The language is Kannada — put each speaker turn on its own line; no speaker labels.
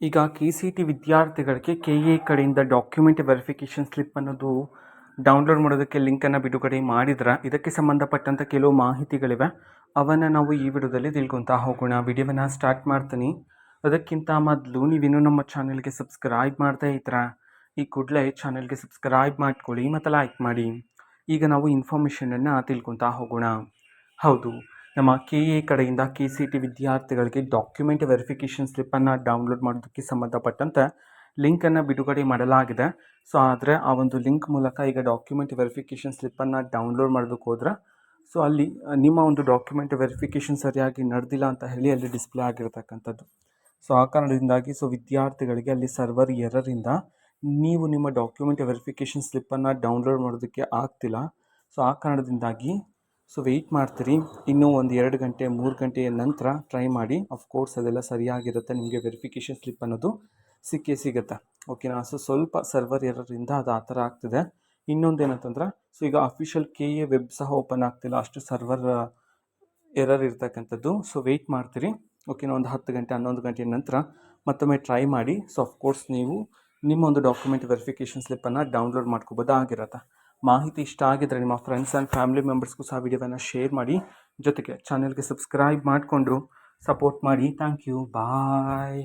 ಈಗ KCET ವಿದ್ಯಾರ್ಥಿಗಳಿಗೆ KA ಕಡೆಯಿಂದ ಡಾಕ್ಯುಮೆಂಟ್ ವೆರಿಫಿಕೇಷನ್ ಸ್ಲಿಪ್ ಅನ್ನೋದು ಡೌನ್ಲೋಡ್ ಮಾಡೋದಕ್ಕೆ ಲಿಂಕನ್ನು ಬಿಡುಗಡೆ ಮಾಡಿದ್ರೆ ಇದಕ್ಕೆ ಸಂಬಂಧಪಟ್ಟಂಥ ಕೆಲವು ಮಾಹಿತಿಗಳಿವೆ. ಅವನ್ನು ನಾವು ಈ ವಿಡಿಯೋದಲ್ಲಿ ತಿಳ್ಕೊತಾ ಹೋಗೋಣ. ವಿಡಿಯೋವನ್ನು ಸ್ಟಾರ್ಟ್ ಮಾಡ್ತೀನಿ. ಅದಕ್ಕಿಂತ ಮೊದಲು ನೀವಿನ್ನೂ ನಮ್ಮ ಚಾನೆಲ್ಗೆ ಸಬ್ಸ್ಕ್ರೈಬ್ ಮಾಡ್ತಾ ಇದ್ದೀರಾ, ಈ ಕೂಡಲೇ ಚಾನೆಲ್ಗೆ ಸಬ್ಸ್ಕ್ರೈಬ್ ಮಾಡ್ಕೊಳ್ಳಿ ಮತ್ತು ಲೈಕ್ ಮಾಡಿ. ಈಗ ನಾವು ಇನ್ಫಾರ್ಮೇಷನನ್ನು ತಿಳ್ಕೊತಾ ಹೋಗೋಣ. ಹೌದು, ನಮ್ಮ KA ಕಡೆಯಿಂದ KCET ವಿದ್ಯಾರ್ಥಿಗಳಿಗೆ ಡಾಕ್ಯುಮೆಂಟ್ ವೆರಿಫಿಕೇಷನ್ ಸ್ಲಿಪ್ಪನ್ನು ಡೌನ್ಲೋಡ್ ಮಾಡೋದಕ್ಕೆ ಸಂಬಂಧಪಟ್ಟಂತೆ ಲಿಂಕನ್ನು ಬಿಡುಗಡೆ ಮಾಡಲಾಗಿದೆ. ಸೊ ಆದರೆ ಆ ಒಂದು ಲಿಂಕ್ ಮೂಲಕ ಈಗ ಡಾಕ್ಯುಮೆಂಟ್ ವೆರಿಫಿಕೇಷನ್ ಸ್ಲಿಪ್ಪನ್ನು ಡೌನ್ಲೋಡ್ ಮಾಡೋದಕ್ಕೆ ಹೋದ್ರೆ ಸೊ ಅಲ್ಲಿ ನಿಮ್ಮ ಒಂದು ಡಾಕ್ಯುಮೆಂಟ್ ವೆರಿಫಿಕೇಷನ್ ಸರಿಯಾಗಿ ನಡೆದಿಲ್ಲ ಅಂತ ಹೇಳಿ ಅಲ್ಲಿ ಡಿಸ್ಪ್ಲೇ ಆಗಿರತಕ್ಕಂಥದ್ದು. ಸೊ ಆ ಕಾರಣದಿಂದಾಗಿ ವಿದ್ಯಾರ್ಥಿಗಳಿಗೆ ಅಲ್ಲಿ ಸರ್ವರ್ ಎರರಿಂದ ನೀವು ನಿಮ್ಮ ಡಾಕ್ಯುಮೆಂಟ್ ವೆರಿಫಿಕೇಷನ್ ಸ್ಲಿಪ್ಪನ್ನು ಡೌನ್ಲೋಡ್ ಮಾಡೋದಕ್ಕೆ ಆಗ್ತಿಲ್ಲ. ಸೊ ಆ ಕಾರಣದಿಂದಾಗಿ ವೆಯ್ಟ್ ಮಾಡ್ತೀರಿ. ಇನ್ನೂ ಒಂದು 2 ಗಂಟೆ 3 ಗಂಟೆಯ ನಂತರ ಟ್ರೈ ಮಾಡಿ. ಅಫ್ಕೋರ್ಸ್ ಅದೆಲ್ಲ ಸರಿಯಾಗಿರುತ್ತೆ, ನಿಮಗೆ ವೆರಿಫಿಕೇಷನ್ ಸ್ಲಿಪ್ ಅನ್ನೋದು ಸಿಕ್ಕೇ ಸಿಗುತ್ತೆ. ಓಕೆನಾ. ಸೊ ಸ್ವಲ್ಪ ಸರ್ವರ್ ಎರರಿಂದ ಅದು ಆ ಥರ ಆಗ್ತಿದೆ. ಇನ್ನೊಂದು ಏನಂತಂದ್ರೆ ಈಗ ಅಫಿಷಿಯಲ್ KA ವೆಬ್ ಸಹ ಓಪನ್ ಆಗ್ತಿಲ್ಲ, ಅಷ್ಟು ಸರ್ವರ್ ಎರರ್ ಇರ್ತಕ್ಕಂಥದ್ದು. ಸೊ ವೆಯ್ಟ್ ಮಾಡ್ತೀರಿ. ಓಕೆನಾ. ಒಂದು 10 ಗಂಟೆ 11 ಗಂಟೆಯ ನಂತರ ಮತ್ತೊಮ್ಮೆ ಟ್ರೈ ಮಾಡಿ. ಸೊ ಅಫ್ಕೋರ್ಸ್ ನೀವು ನಿಮ್ಮ ಒಂದು ಡಾಕ್ಯುಮೆಂಟ್ ವೆರಿಫಿಕೇಷನ್ ಸ್ಲಿಪ್ಪನ್ನು ಡೌನ್ಲೋಡ್ ಮಾಡ್ಕೋಬೋದಾಗಿರುತ್ತೆ. ಮಾಹಿತಿ ಇಷ್ಟ ಆಗಿದ್ದರೆ ನಿಮ್ಮ ಫ್ರೆಂಡ್ಸ್ ಆ್ಯಂಡ್ ಫ್ಯಾಮಿಲಿ ಮೆಂಬರ್ಸ್ಗೂ ಸಹ ವಿಡಿಯೋವನ್ನು ಶೇರ್ ಮಾಡಿ. ಜೊತೆಗೆ ಚಾನೆಲ್ಗೆ ಸಬ್ಸ್ಕ್ರೈಬ್ ಮಾಡಿಕೊಂಡು ಸಪೋರ್ಟ್ ಮಾಡಿ. Thank you. ಬಾಯ್.